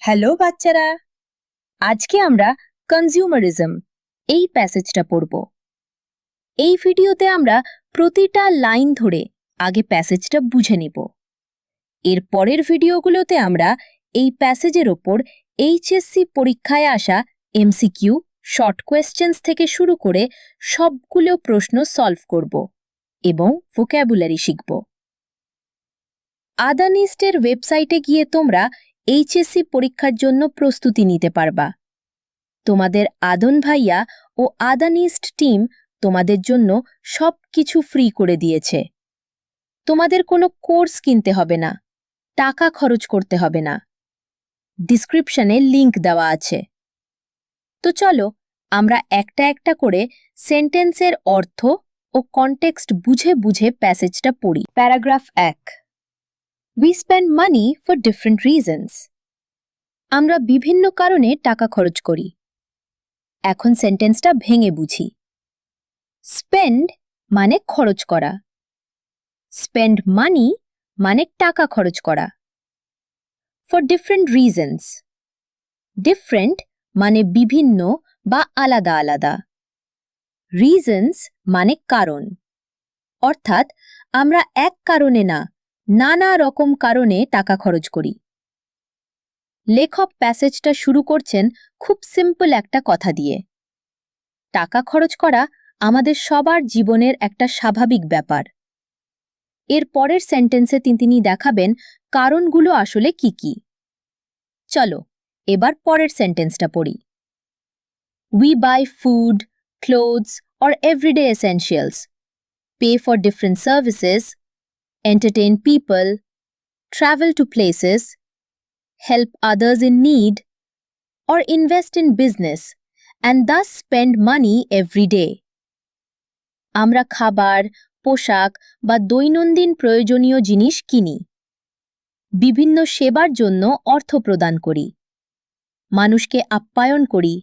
Hello বাচ্চারা, আজকে আমরা কনজিউমারিজম এই প্যাসেজটা পড়ব। এই ভিডিওতে আমরা প্রতিটা লাইন ধরে আগে প্যাসেজটা বুঝে নিব। এর পরের ভিডিওগুলোতে আমরা এই প্যাসেজের ওপর এইচএসসি পরীক্ষায় আসা এমসিকিউ, শর্ট কোয়েশ্চেন্স থেকে শুরু করে সবগুলো প্রশ্ন সলভ করব এবং ভোক্যাবুলারি শিখব। আদানিস্টের ওয়েবসাইটে গিয়ে তোমরা এইচএসসি পরীক্ষার জন্য প্রস্তুতি নিতে পারবা। তোমাদের আদন ভাইয়া ও আদানিস্ট টিম তোমাদের জন্য সবকিছু ফ্রি করে দিয়েছে। তোমাদের কোনো কোর্স কিনতে হবে না, টাকা খরচ করতে হবে না। ডিসক্রিপশনে লিংক দেওয়া আছে। তো চলো আমরা একটা একটা করে সেন্টেন্সের অর্থ ও কনটেক্সট বুঝে বুঝে প্যাসেজটা পড়ি। Paragraph 1। We spend money for different reasons. আমরা বিভিন্ন কারণে টাকা খরচ করি। এখন সেন্টেন্সটা ভেঙে বুঝি। স্পেন্ড মানে খরচ করা, স্পেন্ড মানি মানে টাকা খরচ করা। ফর ডিফারেন্ট রিজনস, ডিফারেন্ট মানে বিভিন্ন বা আলাদা আলাদা। রিজনস মানে কারণ, অর্থাৎ আমরা এক কারণে না, নানা রকম কারণে টাকা খরচ করি। লেখক প্যাসেজটা শুরু করছেন খুব সিম্পল একটা কথা দিয়ে। টাকা খরচ করা আমাদের সবার জীবনের একটা স্বাভাবিক ব্যাপার। এর পরের সেন্টেন্সে তিনি দেখাবেন কারণগুলো আসলে কি কি। চলো এবার পরের সেন্টেন্সটা পড়ি। We buy food, clothes or everyday essentials, pay for different services, entertain people, travel to places, help others in need, or invest in business and thus spend money every day. আমরা খাবার, পোশাক বা দৈনন্দিন প্রয়োজনীয় জিনিস কিনি, বিভিন্ন সেবার জন্য অর্থ প্রদান করি, মানুষকে আপ্যায়ন করি,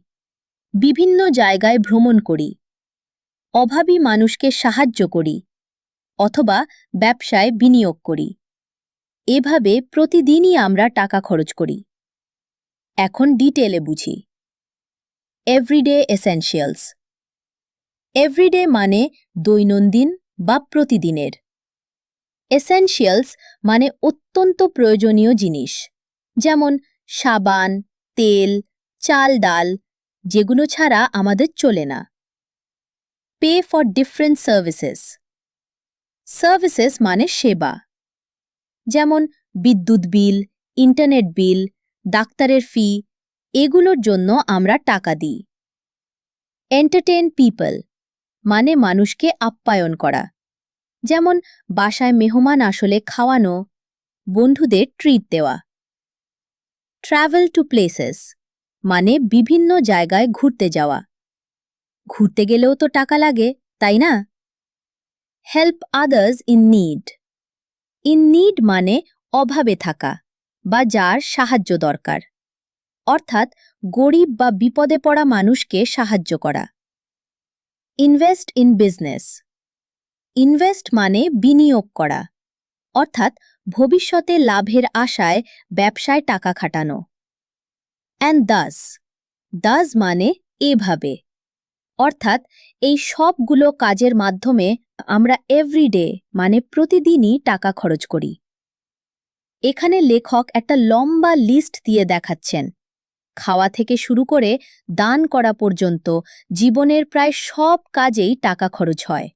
বিভিন্ন জায়গায় ভ্রমণ করি, অভাবী মানুষকে সাহায্য করি অথবা ব্যবসায় বিনিয়োগ করি। এভাবে প্রতিদিনই আমরা টাকা খরচ করি। এখন ডিটেলে বুঝি। Everyday essentials. এভরিডে মানে দৈনন্দিন বা প্রতিদিনের। এসেনশিয়ালস মানে অত্যন্ত প্রয়োজনীয় জিনিস, যেমন সাবান, তেল, চাল ডাল, যেগুলো ছাড়া আমাদের চলে না। Pay for different services. Services মানে সেবা, যেমন বিদ্যুৎ বিল, ইন্টারনেট বিল, ডাক্তারের ফি, এগুলোর জন্য আমরা টাকা দিই। এন্টারটেইন পিপল মানে মানুষকে আপ্যায়ন করা, যেমন বাসায় মেহমান আসলে খাওয়ানো, বন্ধুদের ট্রিট দেওয়া। ট্রাভেল টু প্লেসেস মানে বিভিন্ন জায়গায় ঘুরতে যাওয়া। ঘুরতে গেলেও তো টাকা লাগে, তাই না? Help others in need. In need মানে অভাবে থাকা বা যার সাহায্য দরকার, অর্থাৎ গরিব বা বিপদে পড়া মানুষকে সাহায্য করা। Invest in business. ইনভেস্ট মানে বিনিয়োগ করা, অর্থাৎ ভবিষ্যতে লাভের আশায় ব্যবসায় টাকা খাটানো। And thus. দাস মানে এভাবে, অর্থাৎ এই সবগুলো কাজের মাধ্যমে আমরা এভরিডে মানে প্রতিদিনই টাকা খরচ করি। এখানে লেখক একটা লম্বা লিস্ট দিয়ে দেখাচ্ছেন। খাওয়া থেকে শুরু করে দান করা পর্যন্ত জীবনের প্রায় সব কাজেই টাকা খরচ হয়।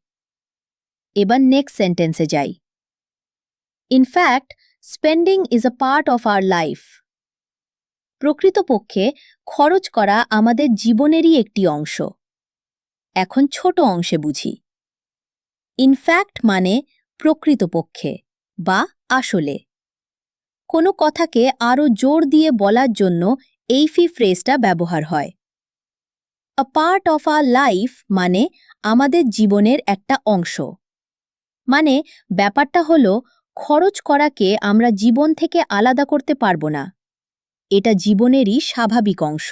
এবার নেক্সট সেন্টেন্সে যাই। In fact, spending is a part of our life. প্রকৃতপক্ষে খরচ করা আমাদের জীবনেরই একটি অংশ। এখন ছোট অংশে বুঝি। ইনফ্যাক্ট মানে প্রকৃতপক্ষে বা আসলে। কোনো কথাকে আরও জোর দিয়ে বলার জন্য এই ফ্রেজটা ব্যবহার হয়। আ পার্ট অফ আওয়ার লাইফ মানে আমাদের জীবনের একটা অংশ। মানে ব্যাপারটা হলো খরচ করাকে আমরা জীবন থেকে আলাদা করতে পারবো না, এটা জীবনেরই স্বাভাবিক অংশ।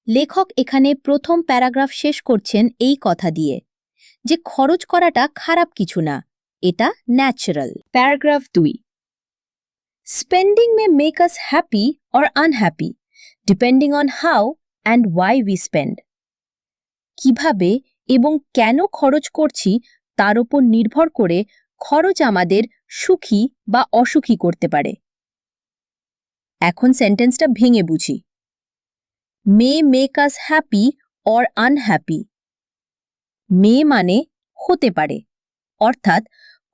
লেখক এখানে প্রথম প্যারাগ্রাফ শেষ করছেন এই কথা দিয়ে যে খরচ করাটা খারাপ কিছু না, এটা natural. Paragraph 2। Spending may make us happy or unhappy, depending on how and why we spend. কিভাবে এবং কেন খরচ করছি তার উপর নির্ভর করে খরচ আমাদের সুখী বা অসুখী করতে পারে। এখন সেন্টেন্সটা ভেঙে বুঝি। May make us happy or unhappy. May মানে হতে পারে, অর্থাৎ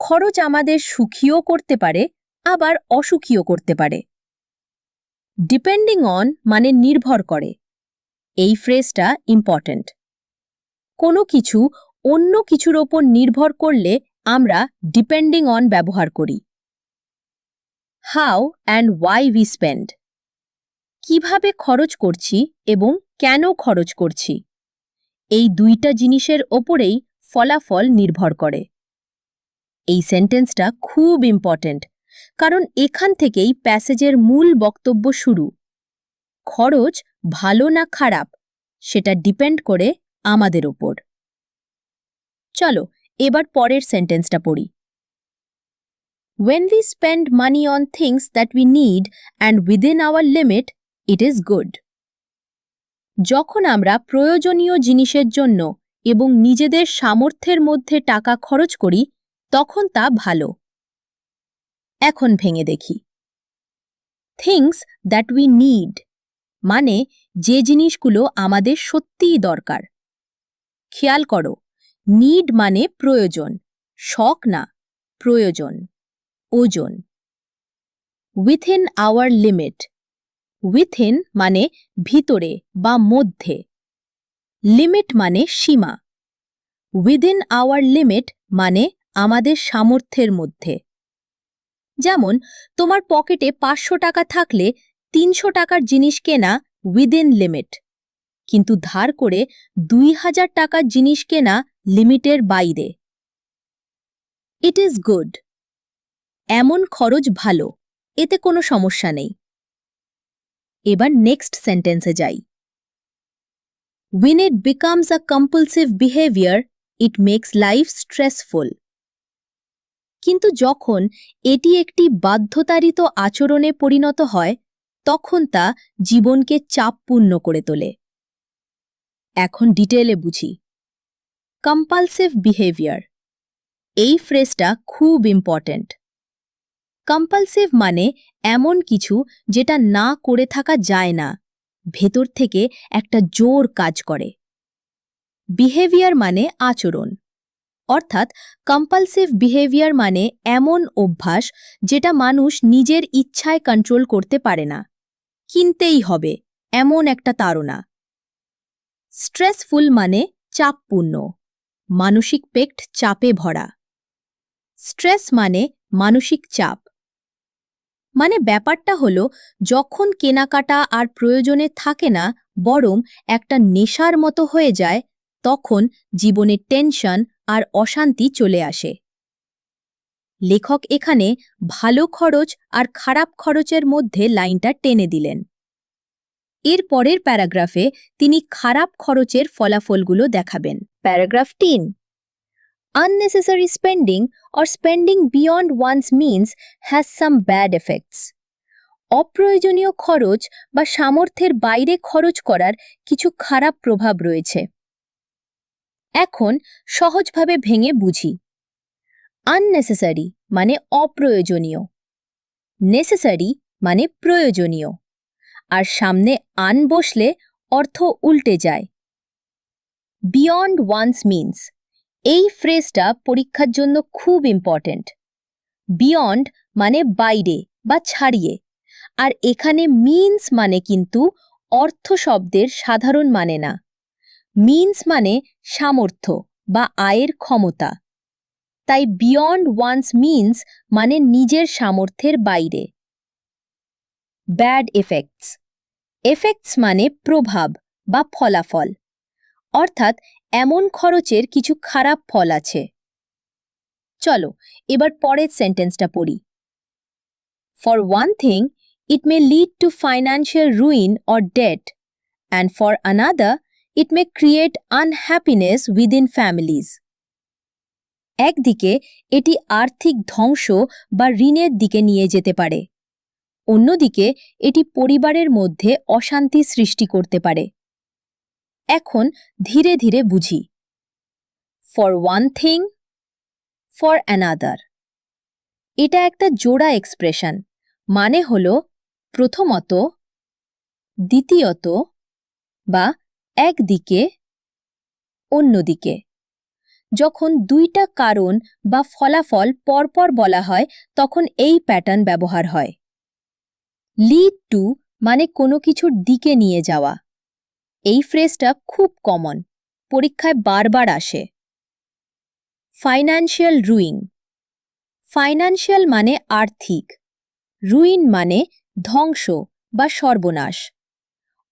খরচ আমাদের সুখীও করতে পারে আবার অসুখীও করতে পারে। ডিপেন্ডিং অন মানে নির্ভর করে। এই ফ্রেজটা ইম্পর্ট্যান্ট। কোনো কিছু অন্য কিছুর ওপর নির্ভর করলে আমরা ডিপেন্ডিং অন ব্যবহার করি। How and why we spend. কিভাবে খরচ করছি এবং কেন খরচ করছি, এই দুইটা জিনিসের ওপরেই ফলাফল নির্ভর করে। এই সেন্টেন্সটা খুব ইম্পর্ট্যান্ট, কারণ এখান থেকেই প্যাসেজের মূল বক্তব্য শুরু। খরচ ভালো না খারাপ সেটা ডিপেন্ড করে আমাদের ওপর। চলো এবার পরের সেন্টেন্সটা পড়ি। When we spend money on things that we need and within our limit, it is good. যখন আমরা প্রয়োজনীয় জিনিসের জন্য এবং নিজেদের সামর্থ্যের মধ্যে টাকা খরচ করি তখন তা ভালো। এখন ভেঙে দেখি। থিংস দ্যাট উই নিড মানে যে জিনিসগুলো আমাদের সত্যিই দরকার। খেয়াল করো, নিড মানে প্রয়োজন, শখ না, প্রয়োজন, ওজন। Within hour limit. উইথিন মানে ভিতরে বা মধ্যে, লিমিট মানে সীমা। উইদিন আওয়ার লিমিট মানে আমাদের সামর্থ্যের মধ্যে। যেমন তোমার পকেটে ৫০০ টাকা থাকলে ৩০০ টাকার জিনিস কেনা উইদিন লিমিট, কিন্তু ধার করে ২০০০ টাকার জিনিস কেনা লিমিটের বাইরে। It is good. এমন খরচ ভালো, এতে কোনো সমস্যা নেই। এবার নেক্সট সেন্টেন্সে যাই। When it becomes a compulsive behavior, it makes life stressful. কিন্তু যখন এটি একটি বাধ্যতারিত আচরণে পরিণত হয় তখন তা জীবনকে চাপপূর্ণ করে তোলে। এখন ডিটেইলে বুঝি। কম্পালসিভ বিহেভিয়ার, এই ফ্রেজটা খুব ইম্পর্ট্যান্ট। কম্পালসিভ মানে এমন কিছু যেটা না করে থাকা যায় না, ভেতর থেকে একটা জোর কাজ করে। বিহেভিয়ার মানে আচরণ, অর্থাৎ কম্পালসিভ বিহেভিয়ার মানে এমন অভ্যাস যেটা মানুষ নিজের ইচ্ছায় কন্ট্রোল করতে পারে না, কিনতেই হবে এমন একটা তাড়না। স্ট্রেসফুল মানে চাপপূর্ণ, মানসিক পেট চাপে ভরা। স্ট্রেস মানে মানসিক চাপ, মানে ব্যাপারটা হলো যখন কেনাকাটা আর প্রয়োজনে থাকে না বরং একটা নেশার মতো হয়ে যায় তখন জীবনে টেনশন আর অশান্তি চলে আসে। লেখক এখানে ভালো খরচ আর খারাপ খরচের মধ্যে লাইনটা টেনে দিলেন। এর পরের প্যারাগ্রাফে তিনি খারাপ খরচের ফলাফলগুলো দেখাবেন। Paragraph ৩। Unnecessary spending or spending beyond one's means has some bad effects. অপ্রয়োজনীয় খরচ বা সামর্থ্যের বাইরে খরচ করার কিছু খারাপ প্রভাব রয়েছে। এখন সহজভাবে ভেঙে বুঝি। আননেসেসারি মানে অপ্রয়োজনীয়, নেসেসারি মানে প্রয়োজনীয়, আর সামনে আন বসলে অর্থ উল্টে যায়। বিয়ন্ড ওয়ান্স মিনস, এই ফ্রেজটা পরীক্ষার জন্য খুব ইম্পর্ট্যান্ট। বিয়ন্ড মানে বাইরে বা ছাড়িয়ে, আর এখানে মিনস মানে কিন্তু অর্থ শব্দের সাধারণ মানে না। মিনস মানে সামর্থ্য বা আয়ের ক্ষমতা, তাই বিয়ন্ড ওয়ান্স মিনস মানে নিজের সামর্থ্যের বাইরে। ব্যাড এফেক্টস, এফেক্টস মানে প্রভাব বা ফলাফল, অর্থাৎ এমন খরচের কিছু খারাপ ফল আছে। চলো এবার পরের সেন্টেন্সটা পড়ি। For one thing it may lead to financial ruin or debt, and for another it may create unhappiness within families. একদিকে এটি আর্থিক ধ্বংস বা ঋণের দিকে নিয়ে যেতে পারে, অন্যদিকে এটি পরিবারের মধ্যে অশান্তি সৃষ্টি করতে পারে। এখন ধীরে ধীরে বুঝি। For one thing, for another. এটা একটা জোড়া এক্সপ্রেশন, মানে হল প্রথমত, দ্বিতীয়ত বা একদিকে, অন্যদিকে। যখন দুইটা কারণ বা ফলাফল পরপর বলা হয় তখন এই প্যাটার্ন ব্যবহার হয়। লিড টু মানে কোনো কিছুর দিকে নিয়ে যাওয়া। এই ফ্রেজটা খুব কমন, পরীক্ষায় বারবার আসে। ফাইন্যান্সিয়াল রুইং। ফাইন্যান্সিয়াল মানে আর্থিক, রুইন মানে ধ্বংস বা সর্বনাশ,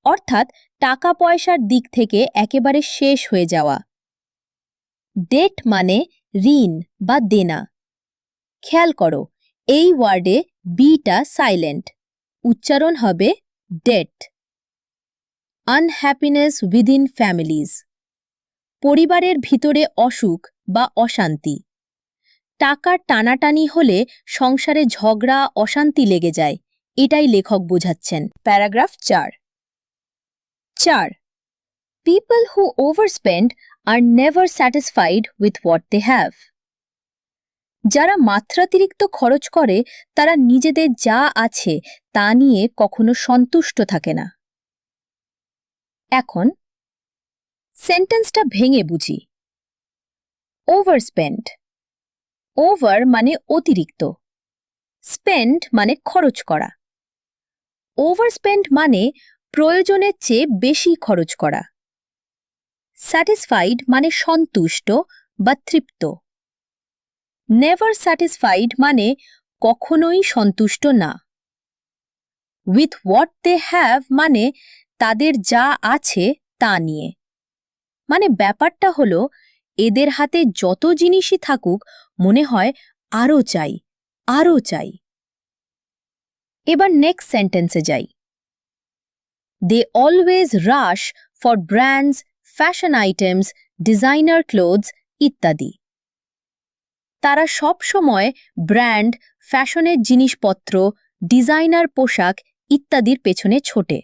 অর্থাৎ টাকা পয়সার দিক থেকে একেবারে শেষ হয়ে যাওয়া। ডেট মানে ঋণ বা দেনা। খেয়াল করো, এই ওয়ার্ডে বিটা সাইলেন্ট, উচ্চারণ হবে ডেট। Unhappiness within families. পরিবারের ভিতরে অসুখ বা অশান্তি। টাকার টানাটানি হলে সংসারে ঝগড়া অশান্তি লেগে যায়, এটাই লেখক বোঝাচ্ছেন। Paragraph 4। People who overspend are never satisfied with what they have. যারা মাত্রাতিরিক্ত খরচ করে তারা নিজেদের যা আছে তা নিয়ে কখনো সন্তুষ্ট থাকে না। এখন সেন্টেন্সটা ভেঙে বুঝি। ওভারস্পেন্ড। ওভার মানে অতিরিক্ত, স্পেন্ড মানে খরচ করা। ওভারস্পেন্ড মানে প্রয়োজনের চেয়ে বেশি খরচ করা। স্যাটিসফাইড মানে সন্তুষ্ট বা তৃপ্ত। নেভার স্যাটিসফাইড মানে কখনোই সন্তুষ্ট না। উইথ হোয়াট দে হ্যাভ মানে তাদের যা আছে তা নিয়ে। মানে ব্যাপারটা হলো এদের হাতে যত জিনিসই থাকুক মনে হয় আরও চাই, আরও চাই। এবার নেক্সট সেন্টেন্সে যাই। They always rush for brands, fashion items, designer clothes ইত্যাদি। তারা সব সময় ব্র্যান্ড, ফ্যাশনের জিনিসপত্র, ডিজাইনার পোশাক ইত্যাদির পেছনে ছোটে।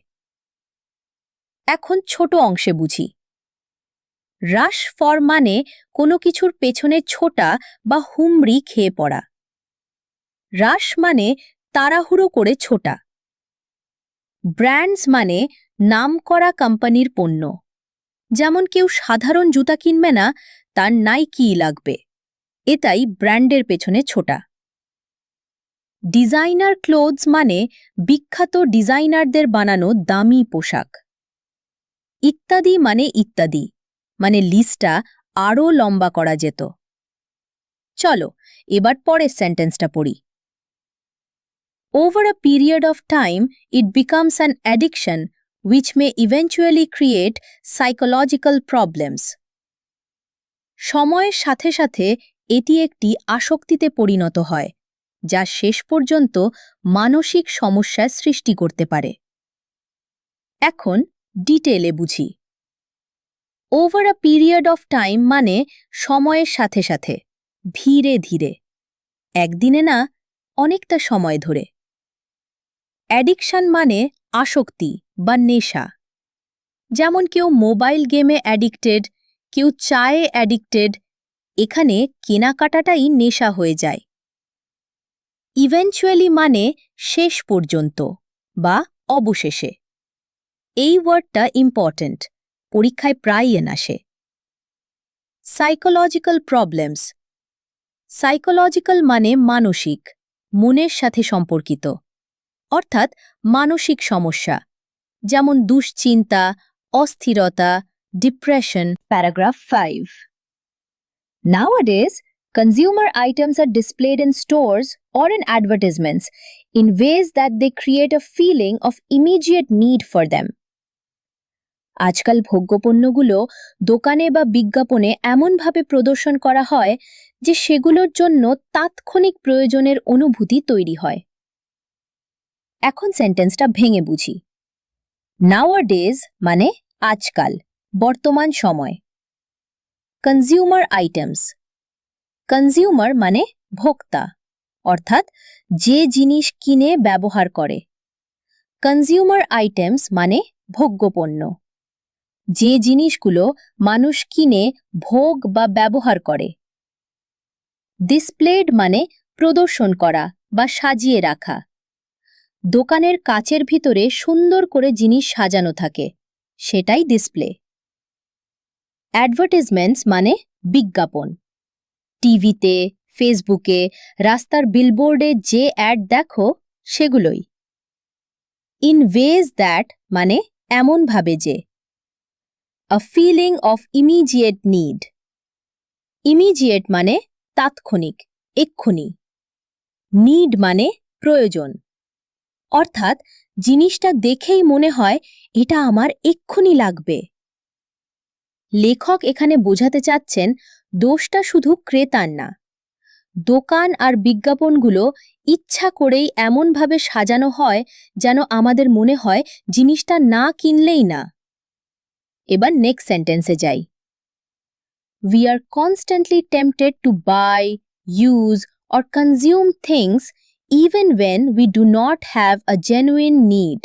এখন ছোট অংশে বুঝি। রাশ ফর মানে কোনো কিছুর পেছনে ছোটা বা হুমড়ি খেয়ে পড়া। রাশ মানে তাড়াহুড়ো করে ছোটা। ব্র্যান্ডস মানে নামকরা কোম্পানির পণ্য, যেমন কেউ সাধারণ জুতা কিনবে না, তার নাইকিই লাগবে, এটাই ব্র্যান্ডের পেছনে ছোটা। ডিজাইনার ক্লোথস মানে বিখ্যাত ডিজাইনারদের বানানো দামি পোশাক। ইত্যাদি মানে লিস্টটা আরও লম্বা করা যেত। চলো এবার পরের সেন্টেন্সটা পড়ি। Over a period of time, it becomes an addiction which may eventually create psychological problems. সময়ের সাথে সাথে এটি একটি আসক্তিতে পরিণত হয়, যা শেষ পর্যন্ত মানসিক সমস্যার সৃষ্টি করতে পারে। এখন ডিটেলে বুঝি। Over a period of time মানে সময়ের সাথে সাথে, ধীরে ধীরে, একদিনে না, অনেকটা সময় ধরে। অ্যাডিকশন মানে আসক্তি বা নেশা, যেমন কেউ মোবাইল গেমে অ্যাডিক্টেড, কেউ চায়ে অ্যাডিক্টেড, এখানে কেনাকাটাটাই নেশা হয়ে যায়। ইভেনচুয়ালি মানে শেষ পর্যন্ত বা অবশেষে। এই ওয়ার্ডটা ইম্পর্ট্যান্ট, পরীক্ষায় প্রায়ই আসে। Psychological problems. সাইকোলজিক্যাল মানে মানসিক, মনের সাথে সম্পর্কিত, অর্থাৎ মানসিক সমস্যা, যেমন দুশ্চিন্তা, অস্থিরতা, depression. Paragraph 5. Nowadays, consumer items are displayed in stores or in advertisements in ways that they create a feeling of immediate need for them. আজকাল ভোগ্যপণ্যগুলো দোকানে বা বিজ্ঞাপনে এমনভাবে প্রদর্শন করা হয় যে সেগুলোর জন্য তাৎক্ষণিক প্রয়োজনের অনুভূতি তৈরি হয়। এখন সেন্টেন্সটা ভেঙে বুঝি। নাওয়াডেজ মানে আজকাল, বর্তমান সময়। Consumer items. কনজিউমার মানে ভোক্তা, অর্থাৎ যে জিনিস কিনে ব্যবহার করে। কনজিউমার আইটেমস মানে ভোগ্যপণ্য, যে জিনিসগুলো মানুষ কিনে ভোগ বা ব্যবহার করে। ডিসপ্লেড মানে প্রদর্শন করা বা সাজিয়ে রাখা। দোকানের কাচের ভিতরে সুন্দর করে জিনিস সাজানো থাকে, সেটাই ডিসপ্লে। অ্যাডভার্টাইজমেন্টস মানে বিজ্ঞাপন। টিভিতে, ফেসবুকে, রাস্তার বিলবোর্ডে যে অ্যাড দেখো সেগুলোই। ইন ওয়েজ দ্যাট মানে এমনভাবে যে। A feeling of immediate need. Immediate মানে তাৎক্ষণিক, এক্ষুনি। নিড মানে প্রয়োজন, অর্থাৎ জিনিসটা দেখেই মনে হয় এটা আমার এক্ষুনি লাগবে। লেখক এখানে বোঝাতে চাচ্ছেন দোষটা শুধু ক্রেতার না, দোকান আর বিজ্ঞাপনগুলো ইচ্ছা করেই এমনভাবে সাজানো হয় যেন আমাদের মনে হয় জিনিসটা না কিনলেই না। এবার নেক্সট সেন্টেন্সে যাই। We are constantly tempted to buy, use or consume things even when we do not have a genuine need.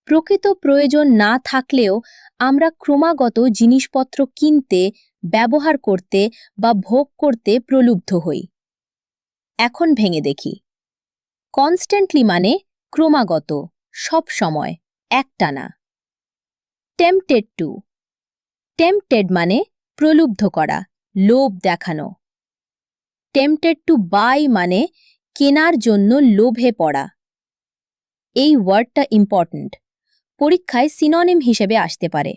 প্রকৃত প্রয়োজন না থাকলেও আমরা ক্রমাগত জিনিসপত্র কিনতে, ব্যবহার করতে বা ভোগ করতে প্রলুব্ধ হই। এখন ভেঙে দেখি। কনস্ট্যান্টলি মানে ক্রমাগত, সব সময়, একটানা। Tempted two. টেম্পটেড মানে প্রলুব্ধ করা, লোভ দেখানো। টেম্পটেড টু বাই মানে কেনার জন্য লোভে পড়া। এই ওয়ার্ডটা ইম্পর্ট্যান্ট, পরীক্ষায় সিনোনিম হিসেবে আসতে পারে।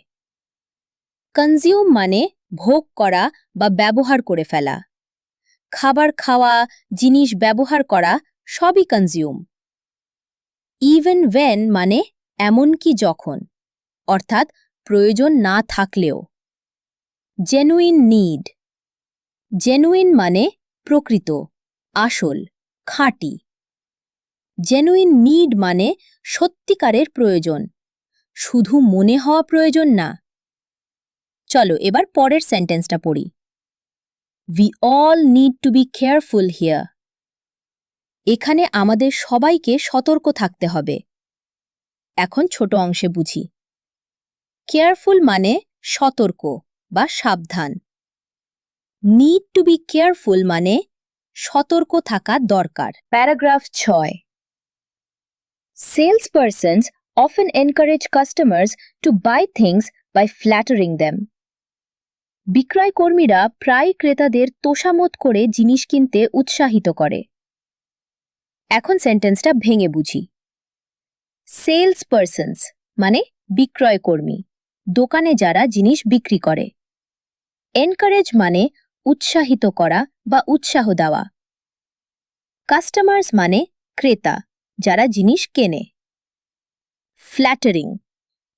কনজিউম মানে ভোগ করা বা ব্যবহার করে ফেলা। খাবার খাওয়া, জিনিস ব্যবহার করা সবই কনজিউম। ইভেন ওয়েন মানে এমনকি যখন, অর্থাৎ প্রয়োজন না থাকলেও। Genuine need. জেনুইন মানে প্রকৃত, আসল, খাঁটি। জেনুইন নিড মানে সত্যিকারের প্রয়োজন, শুধু মনে হওয়া প্রয়োজন না। চলো এবার পরের সেন্টেন্সটা পড়ি। We all need to be careful here. এখানে আমাদের সবাইকে সতর্ক থাকতে হবে। এখন ছোট অংশে বুঝি। কেয়ারফুল মানে সতর্ক বা সাবধান। নিড টু বি কেয়ারফুল মানে সতর্ক থাকা দরকার। Paragraph 6। Salespersons often encourage customers to buy things by flattering them. বিক্রয় কর্মীরা প্রায় ক্রেতাদের তোষামোদ করে জিনিস কিনতে উৎসাহিত করে। এখন সেন্টেন্সটা ভেঙে বুঝি। সেলস পারসনস মানে বিক্রয় কর্মী, দোকানে যারা জিনিস বিক্রি করে। এনকারেজ মানে উৎসাহিত করা বা উৎসাহ দেওয়া। কাস্টমার্স মানে ক্রেতা, যারা জিনিস কেনে। ফ্ল্যাটারিং,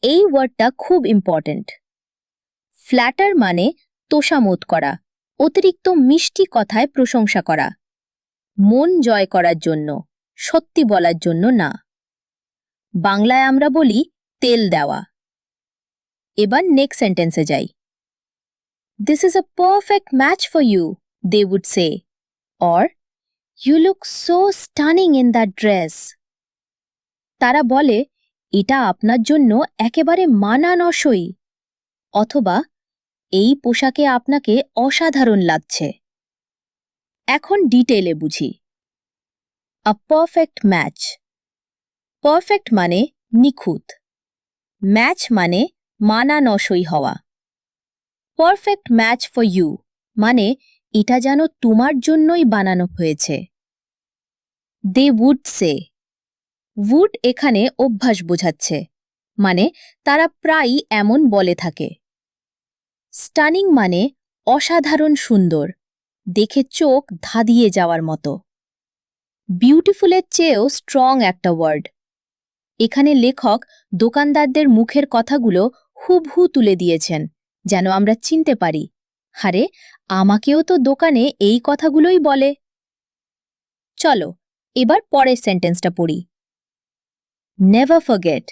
এই ওয়ার্ডটা খুব ইম্পর্ট্যান্ট। ফ্ল্যাটার মানে তোষামোদ করা, অতিরিক্ত মিষ্টি কথায় প্রশংসা করা। মন জয় করার জন্য, সত্যি বলার জন্য না। বাংলায় আমরা বলি তেল দেওয়া। এবার নেক্সট সেন্টেন্সে যাই। This is a perfect match for you, they would say. Or, you look so stunning in that dress. তারা বলে, এটা আপনার জন্য একেবারে মানানসই। অথবা, এই পোশাকে আপনাকে অসাধারণ লাগছে। এখন ডিটেইলে বুঝি। আ পারফেক্ট ম্যাচ। পারফেক্ট মানে নিখুঁত। ম্যাচ মানে মানানসই হওয়া। পারফেক্ট ম্যাচ ফর ইউ মানে এটা যেন তোমার জন্যই বানানো হয়েছে। They would say. উড এখানে অভ্যাস বোঝাচ্ছে, মানে তারা প্রায়ই এমন বলে থাকে। স্টানিং মানে অসাধারণ সুন্দর, দেখে চোখ ধাঁধিয়ে যাওয়ার মতো। বিউটিফুলের চেয়েও স্ট্রং একটা ওয়ার্ড। এখানে লেখক দোকানদারদের মুখের কথাগুলো হুবহু তুলে দিয়েছেন, যেন আমরা চিনতে পারি, আরে আমাকেও তো দোকানে এই কথাগুলোই বলে। চলো এবার পরের সেন্টেন্সটা পড়ি। Never forget,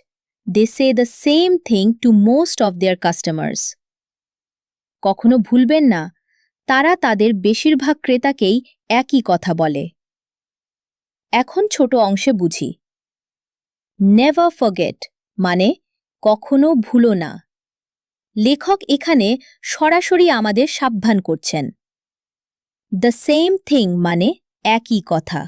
they say the same thing to most of their customers. কখনো ভুলবেন না, তারা তাদের বেশিরভাগ ক্রেতাকেই একই কথা বলে। এখন ছোট অংশে বুঝি। নেভার ফরগেট মানে কখনো ভুলো না। লেখক এখানে সরাসরি আমাদের সাবধান করছেন। দ্য সেম থিং মানে একই কথা।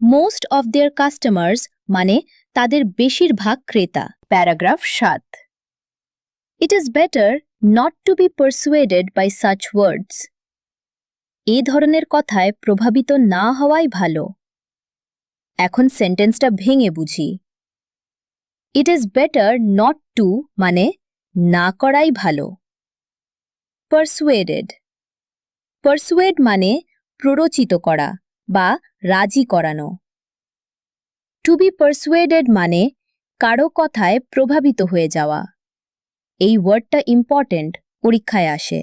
মোস্ট অফ দেয়ার কাস্টমার্স মানে তাদের বেশিরভাগ ক্রেতা। Paragraph 7। It is better not to be persuaded by such words. এ ধরনের কথায় প্রভাবিত না হওয়াই ভালো। এখন সেন্টেন্সটা ভেঙে বুঝি। It is better not to মানে না করাই ভালো। পারসুয়েডেড পারসুয়েড মানে প্ররোচিত করা বা রাজি করানো। টু বি পারসুয়েডেড মানে কারো কথায় প্রভাবিত হয়ে যাওয়া। এই ওয়ার্ডটা ইম্পর্টেন্ট, পরীক্ষায় আসে।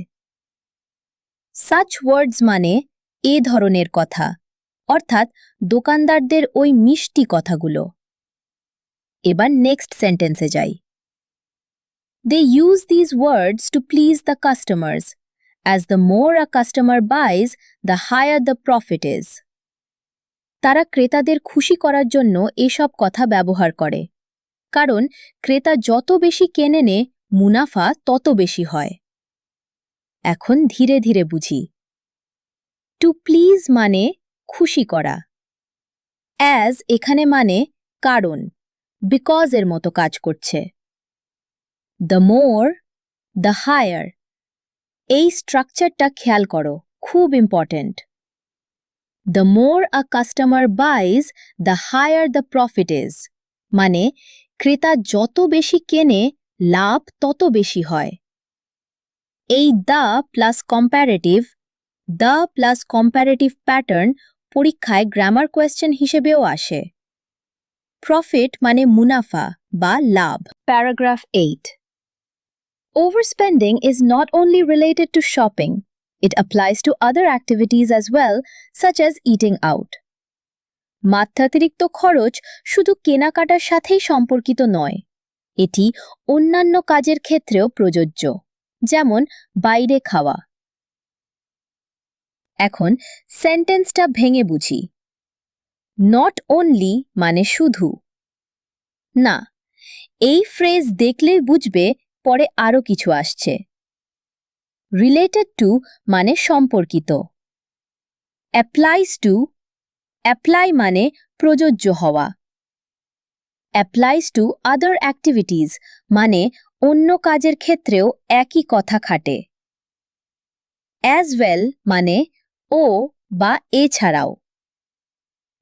সাচ ওয়ার্ডস মানে এ ধরনের কথা, অর্থাৎ দোকানদারদের ওই মিষ্টি কথাগুলো। এবার নেক্সট সেন্টেন্সে যাই। They use these words to please the customers, as the more a customer buys the higher the profit is. তারা ক্রেতাদের খুশি করার জন্য এসব কথা ব্যবহার করে, কারণ ক্রেতা যত বেশি কেনে নেয় মুনাফা তত বেশি হয়। এখন ধীরে ধীরে বুঝি। টু প্লিজ মানে খুশি করা। অ্যাজ এখানে মানে কারণ, বিকজ এর মতো কাজ করছে। দ্য মোর, দ্য হায়ার, এই স্ট্রাকচারটা খেয়াল করো, খুব important. The more a customer buys the higher the profit is, মানে ক্রেতা যত বেশি কেনে লাভ তত বেশি হয়। এই দ্য প্লাস কম্প্যারেটিভ প্যাটার্ন পরীক্ষায় গ্রামার কোয়েশ্চেন হিসেবেও আসে। প্রফিট মানে মুনাফা বা লাভ। Paragraph 8। Overspending is not only related to shopping, it applies to other activities as well, such as eating out. মাত্রাতিরিক্ত খরচ শুধু কেনাকাটার সাথেই সম্পর্কিত নয়, এটি অন্যান্য কাজের ক্ষেত্রেও প্রযোজ্য, যেমন বাইরে খাওয়া। এখন সেন্টেন্সটা ভেঙে বুঝি। নট অনলি মানে শুধু না, এই ফ্রেজ দেখলেই বুঝবে পরে আরও কিছু আসছে। রিলেটেড টু মানে সম্পর্কিত। অ্যাপ্লাইজ টু, অ্যাপ্লাই মানে প্রযোজ্য হওয়া। অ্যাপ্লাইজ টু আদার অ্যাক্টিভিটিজ মানে অন্য কাজের ক্ষেত্রেও একই কথা খাটে। অ্যাজ ওয়েল মানে ও বা এছাড়াও।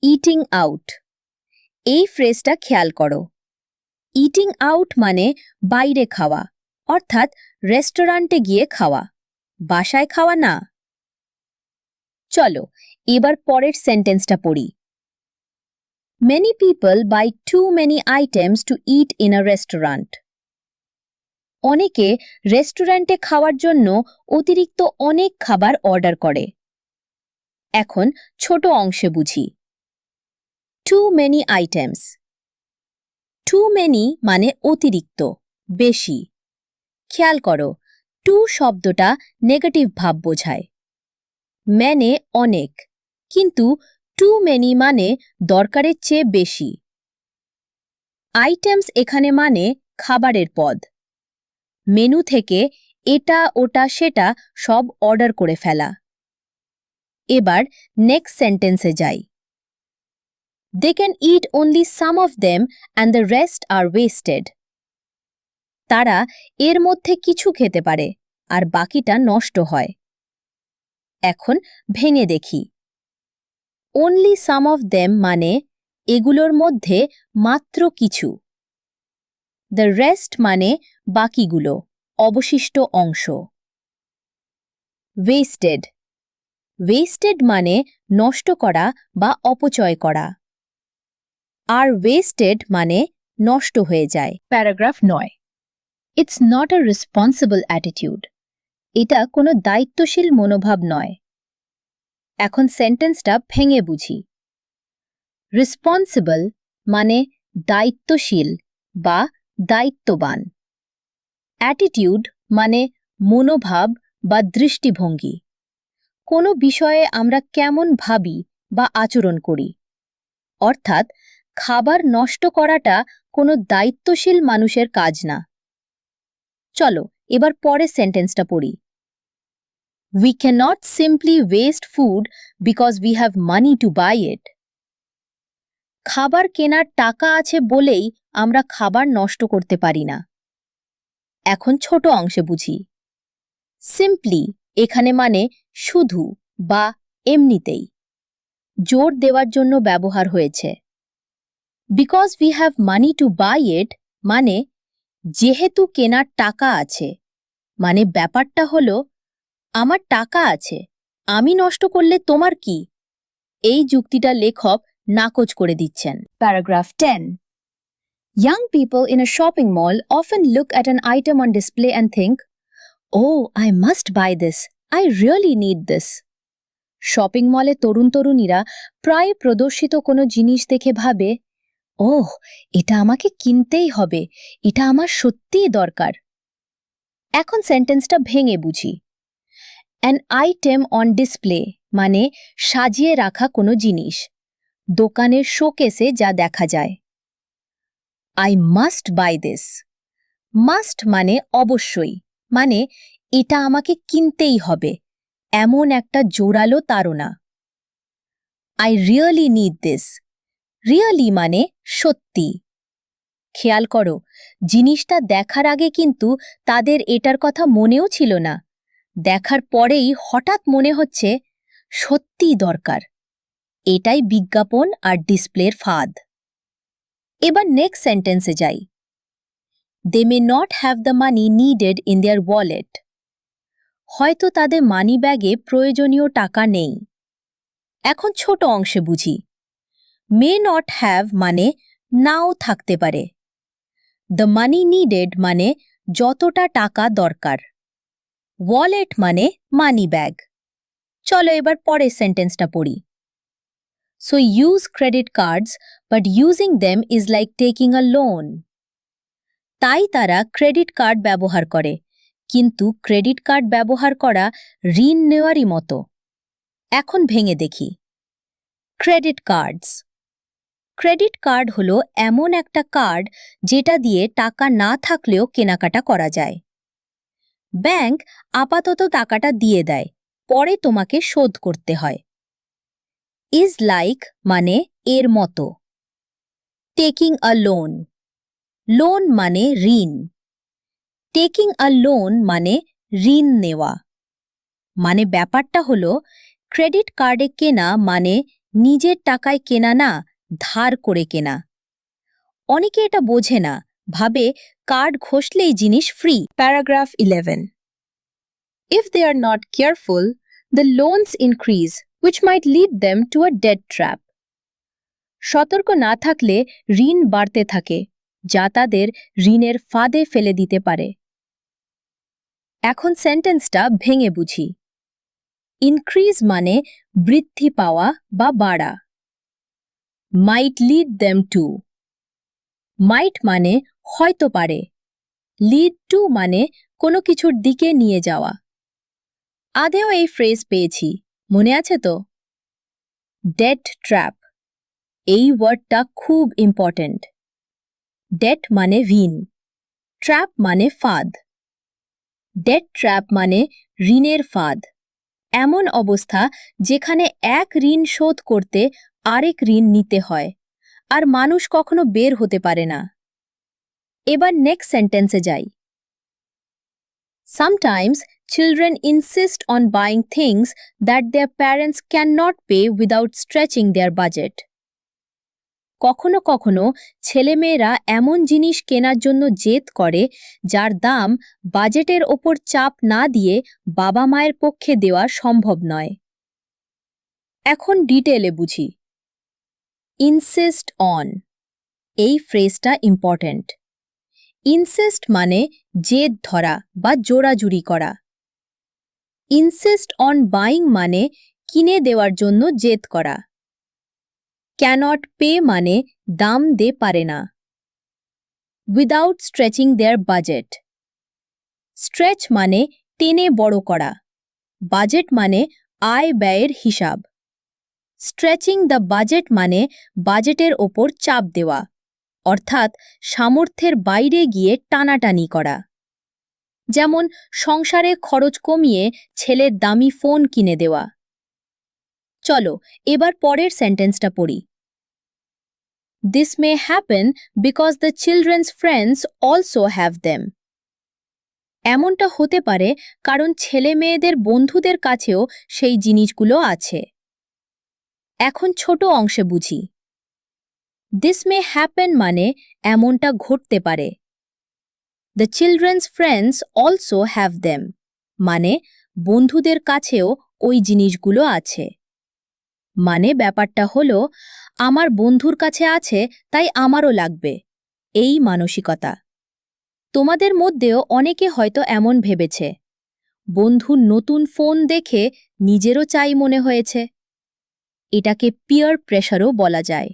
ইটিং আউট, এই ফ্রেজটা খেয়াল করো। ইটিং আউট মানে বাইরে খাওয়া, অর্থাৎ রেস্টুরেন্টে গিয়ে খাওয়া, বাসায় খাওয়া না। চলো এবার পরের সেন্টেন্সটা পড়ি। Many people buy too many items to eat in a restaurant. অনেকে রেস্টুরেন্টে খাওয়ার জন্য অতিরিক্ত অনেক খাবার অর্ডার করে। এখন ছোট অংশে বুঝি। Too many items. Too many মানে অতিরিক্ত, বেশি। খেয়াল করো, টু শব্দটা নেগেটিভ ভাব বোঝায়। মানে অনেক, কিন্তু টু মেনি মানে দরকারের চেয়ে বেশি। আইটেমস এখানে মানে খাবারের পদ। মেনু থেকে এটা ওটা সেটা সব অর্ডার করে ফেলা। এবার নেক্সট সেন্টেন্সে যাই। They can eat only some of them and the rest are wasted. তারা এর মধ্যে কিছু খেতে পারে আর বাকিটা নষ্ট হয়। এখন ভেঙে দেখি। Only some of them মানে এগুলোর মধ্যে মাত্র কিছু। The rest মানে বাকিগুলো, অবশিষ্ট অংশ। Wasted. Wasted মানে নষ্ট করা বা অপচয় করা। আর wasted মানে নষ্ট হয়ে যায়। Paragraph 9। It's not a responsible attitude. এটা কোনো দায়িত্বশীল মনোভাব নয়। এখন সেন্টেন্সটা ভেঙে বুঝি। রেসপন্সিবল মানে দায়িত্বশীল বা দায়িত্ববান। অ্যাটিটিউড মানে মনোভাব বা দৃষ্টিভঙ্গি। কোনো বিষয়ে আমরা কেমন ভাবি বা আচরণ করি। অর্থাৎ খাবার নষ্ট করাটা কোনো দায়িত্বশীল মানুষের কাজ না। চলো এবার পরের সেন্টেন্সটা পড়ি। We cannot simply waste food because we have money to buy it. খাবার কেনার টাকা আছে বলেই আমরা খাবার নষ্ট করতে পারি না। এখন ছোট অংশে বুঝি। সিম্পলি এখানে মানে শুধু বা এমনিতেই, জোর দেওয়ার জন্য ব্যবহার হয়েছে। Because we have money to buy it মানে যেহেতু কেনার টাকা আছে, মানে ব্যাপারটা হলো আমার টাকা আছে, আমি নষ্ট করলে তোমার কি? এই যুক্তিটা লেখক নাকচ করে দিচ্ছেন। Paragraph 10. Young people in a shopping mall often look at an item on display and think, "Oh, I must buy this. I really need this." Shopping মলে তরুণীরা প্রায় প্রদর্শিত কোনো জিনিস দেখে ভাবে, ওহ, এটা আমাকে কিনতেই হবে, এটা আমার সত্যিই দরকার। এখন সেন্টেন্সটা ভেঙে বুঝি। অ্যান আইটেম অন ডিসপ্লে মানে সাজিয়ে রাখা কোনো জিনিস, দোকানের শোকেসে যা দেখা যায়। I must by this. Must মানে অবশ্যই, মানে এটা আমাকে কিনতেই হবে, এমন একটা জোরালো তাড়না। I really need this. Really মানে সত্যি। খেয়াল করো, জিনিসটা দেখার আগে কিন্তু তাদের এটার কথা মনেও ছিল না, দেখার পরেই হঠাৎ মনে হচ্ছে সত্যিই দরকার। এটাই বিজ্ঞাপন আর ডিসপ্লের ফাঁদ। এবার নেক্সট সেন্টেন্সে যাই। They may not have the money needed in their wallet. হয়তো তাদের মানি ব্যাগে প্রয়োজনীয় টাকা নেই। এখন ছোট অংশে বুঝি। মে নট হ্যাভ মানে নাও থাকতে পারে। দ্য মানি নিডেড মানে যতটা টাকা দরকার। ওয়ালেট মানে মানি ব্যাগ। চলো এবার পরের সেন্টেন্সটা পড়ি। So use credit cards but using them is like taking a loan. তাই তারা ক্রেডিট কার্ড ব্যবহার করে, কিন্তু ক্রেডিট কার্ড ব্যবহার করা ঋণ নেওয়ারই মতো। এখন ভেঙে দেখি। Credit cards. ক্রেডিট কার্ড হলো এমন একটা কার্ড যেটা দিয়ে টাকা না থাকলেও কেনাকাটা করা যায়। ব্যাংক আপাতত টাকাটা দিয়ে দেয়, পরে তোমাকে শোধ করতে হয়। ইজ লাইক মানে এর মতো। Taking a loan. লোন মানে ঋণ। টেকিং আ লোন মানে ঋণ নেওয়া। মানে ব্যাপারটা হলো ক্রেডিট কার্ডে কেনা মানে নিজের টাকায় কেনা না, ধার করে কেনা। অনেকে এটা বোঝে না, ভাবে কার্ড ঘষলেই জিনিস free. Paragraph 11. If they are not careful, the loans increase, which might lead them to a debt trap. সতর্ক না থাকলে ঋণ বাড়তে থাকে, যা তাদের ঋণের ফাঁদে ফেলে দিতে পারে। এখন সেন্টেন্সটা ভেঙে বুঝি। ইনক্রিজ মানে বৃদ্ধি পাওয়া বা বাড়া। মাইট লিড দেম টু। মাইট মানে হয়তো পারে। লিড টু মানে কোনো কিছুর দিকে নিয়ে যাওয়া। আগেও এই ফ্রেজ পেয়েছি, মনে আছে তো? Debt trap. এই ওয়ার্ডটা খুব ইম্পর্ট্যান্ট। ডেট মানে ঋণ, ট্র্যাপ মানে ফাঁদ। ডেট ট্র্যাপ মানে ঋণের ফাঁদ, এমন অবস্থা যেখানে এক ঋণ শোধ করতে আরেক ঋণ নিতে হয়, আর মানুষ কখনো বের হতে পারে না। এবার নেক্সট সেন্টেন্সে যাই। Sometimes children insist on buying things that their parents cannot pay without stretching their budget. কখনো কখনো ছেলেমেয়েরা এমন জিনিস কেনার জন্য জেদ করে যার দাম বাজেটের ওপর চাপ না দিয়ে বাবা মায়ের পক্ষে দেওয়া সম্ভব নয়। এখন ডিটেলে বুঝি। Insist on. এই ফ্রেজটা ইম্পর্ট্যান্ট। ইনসিস্ট মানে জেদ ধরা বা জোরাজুরি করা। ইনসিস্ট অন বাইং মানে কিনে দেওয়ার জন্য জেদ করা। ক্যানট পে মানে দাম দে পারে না। উইদাউট স্ট্রেচিং দেয়ার বাজেট। স্ট্রেচ মানে টেনে বড় করা। বাজেট মানে আয় ব্যয়ের হিসাব। স্ট্রেচিং দ্য বাজেট মানে বাজেটের ওপর চাপ দেওয়া, অর্থাৎ সামর্থ্যের বাইরে গিয়ে টানাটানি করা। যেমন সংসারে খরচ কমিয়ে ছেলের দামি ফোন কিনে দেওয়া। চলো এবার পরের সেন্টেন্সটা পড়ি। This may happen because the children's friends also have them. এমনটা হতে পারে কারণ ছেলে মেয়েদের বন্ধুদের কাছেও সেই জিনিসগুলো আছে। এখন ছোট অংশে বুঝি। This may happen মানে এমনটা ঘটতে পারে। The children's friends also have them মানে বন্ধুদের কাছেও ওই জিনিসগুলো আছে। মানে ব্যাপারটা হলো আমার বন্ধুর কাছে আছে তাই আমারও লাগবে, এই মানসিকতা। তোমাদের মধ্যেও অনেকে হয়তো এমন ভেবেছে। বন্ধুর নতুন ফোন দেখে নিজেরও চাই মনে হয়েছে। এটাকে পিয়ার প্রেশারও বলা যায়।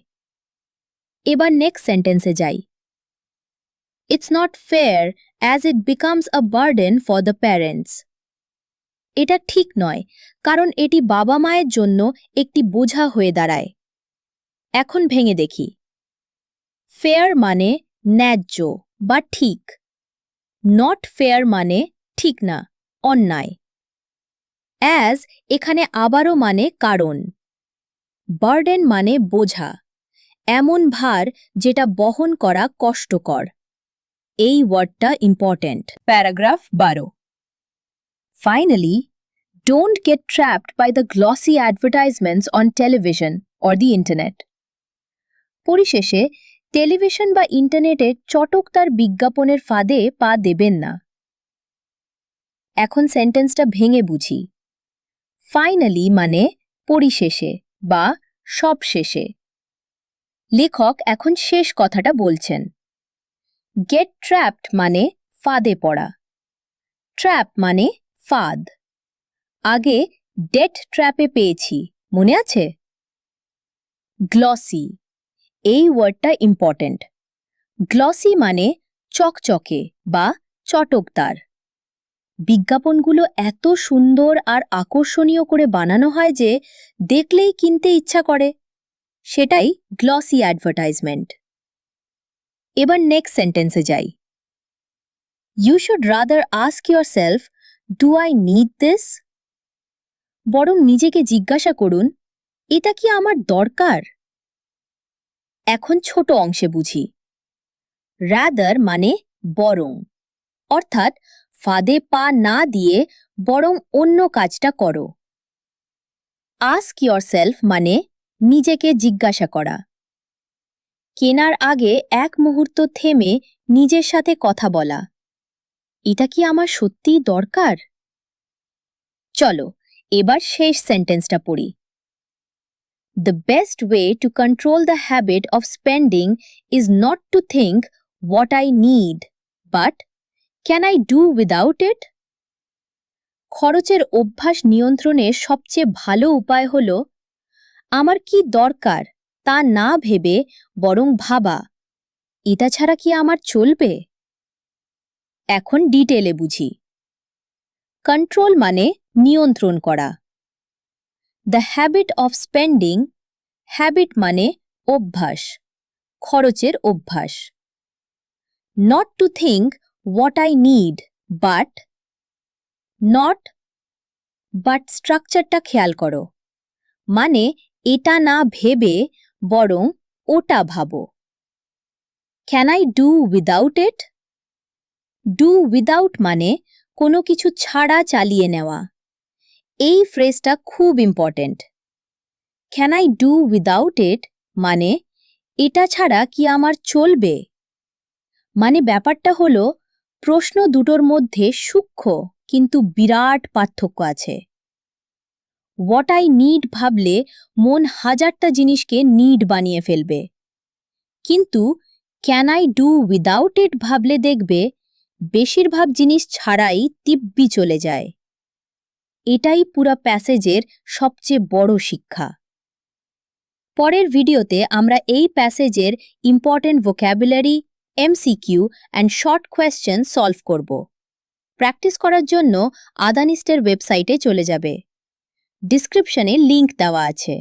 এবার নেক্সট সেন্টেন্সে যাই। It's not fair as it becomes a burden for the parents. এটা ঠিক নয় কারণ এটি বাবা মায়ের জন্য একটি বোঝা হয়ে দাঁড়ায়। এখন ভেঙে দেখি। ফেয়ার মানে ন্যায্য বা ঠিক। নট ফেয়ার মানে ঠিক না, অন্যায়। অ্যাজ এখানে আবারও মানে কারণ। বার্ডেন মানে বোঝা, এমন ভার যেটা বহন করা কষ্টকর। এই ওয়ার্ডটা important. Paragraph 12। Finally, don't get trapped by the glossy advertisements on television or the internet. পরিশেষে টেলিভিশন বা ইন্টারনেটে চটকদার বিজ্ঞাপনের ফাঁদে পা দেবেন না। এখন সেন্টেন্সটা ভেঙে বুঝি। ফাইনালি মানে পরিশেষে বা সবশেষে। লেখক এখন শেষ কথাটা বলছেন। গেট ট্র্যাপড মানে ফাঁদে পড়া। ট্র্যাপ মানে ফাঁদ। আগে ডেট ট্র্যাপে পেয়েছি, মনে আছে? গ্লসি, এই ওয়ার্ডটা ইম্পর্ট্যান্ট। গ্লসি মানে চকচকে বা চটকদার। বিজ্ঞাপনগুলো এত সুন্দর আর আকর্ষণীয় করে বানানো হয় যে দেখলেই কিনতে ইচ্ছা করে। সেটাই গ্লসি অ্যাডভার্টাইজমেন্ট। এবার নেক্সট সেন্টেন্সে যাই। You should rather ask yourself, do I need this? বরং নিজেকে জিজ্ঞাসা করুন, এটা কি আমার দরকার? এখন ছোট অংশে বুঝি। রাদার মানে বরং, অর্থাৎ ফাঁদে পা না দিয়ে বরং অন্য কাজটা করো। আস্ক ইয়োরসেলফ মানে নিজেকে জিজ্ঞাসা করা। কেনার আগে এক মুহূর্ত থেমে নিজের সাথে কথা বলা, এটা কি আমার সত্যিই দরকার? চলো এবার শেষ সেন্টেন্সটা পড়ি। The best way to control the habit of spending is not to think what I need, but can I do without it? খরচের অভ্যাস নিয়ন্ত্রণের সবচেয়ে ভালো উপায় হল আমার কি দরকার তা না ভেবে বরং ভাবা, এটা ছাড়া কি আমার চলবে? এখন ডিটেলে বুঝি। কন্ট্রোল মানে নিয়ন্ত্রণ করা। The habit of spending, habit মানে অভ্যাস, খরচের অভ্যাস। Not to think what I need, but not but স্ট্রাকচারটা খেয়াল করো, মানে এটা না ভেবে বরং ওটা ভাবো। Can I do without it? Do without মানে কোনো কিছু ছাড়া চালিয়ে নেওয়া। এই ফ্রেজটা খুব important. Can I do without it মানে এটা ছাড়া কি আমার চলবে? মানে ব্যাপারটা হলো প্রশ্ন দুটোর মধ্যে সূক্ষ্ম কিন্তু বিরাট পার্থক্য আছে। হোয়াট আই নিড ভাবলে মন হাজারটা জিনিসকে নিড বানিয়ে ফেলবে, কিন্তু can I do without it ভাবলে দেখবে বেশিরভাগ জিনিস ছাড়াই দিব্যি চলে যায়। এটাই পুরা প্যাসেজের সবচেয়ে বড় শিক্ষা। পরের ভিডিওতে আমরা এই প্যাসেজের important vocabulary, MCQ and short question solve করব। প্র্যাকটিস করার জন্য আদানিস্টের ওয়েবসাইটে চলে যাবে। ডিসক্রিপশনে লিংক দেওয়া আছে।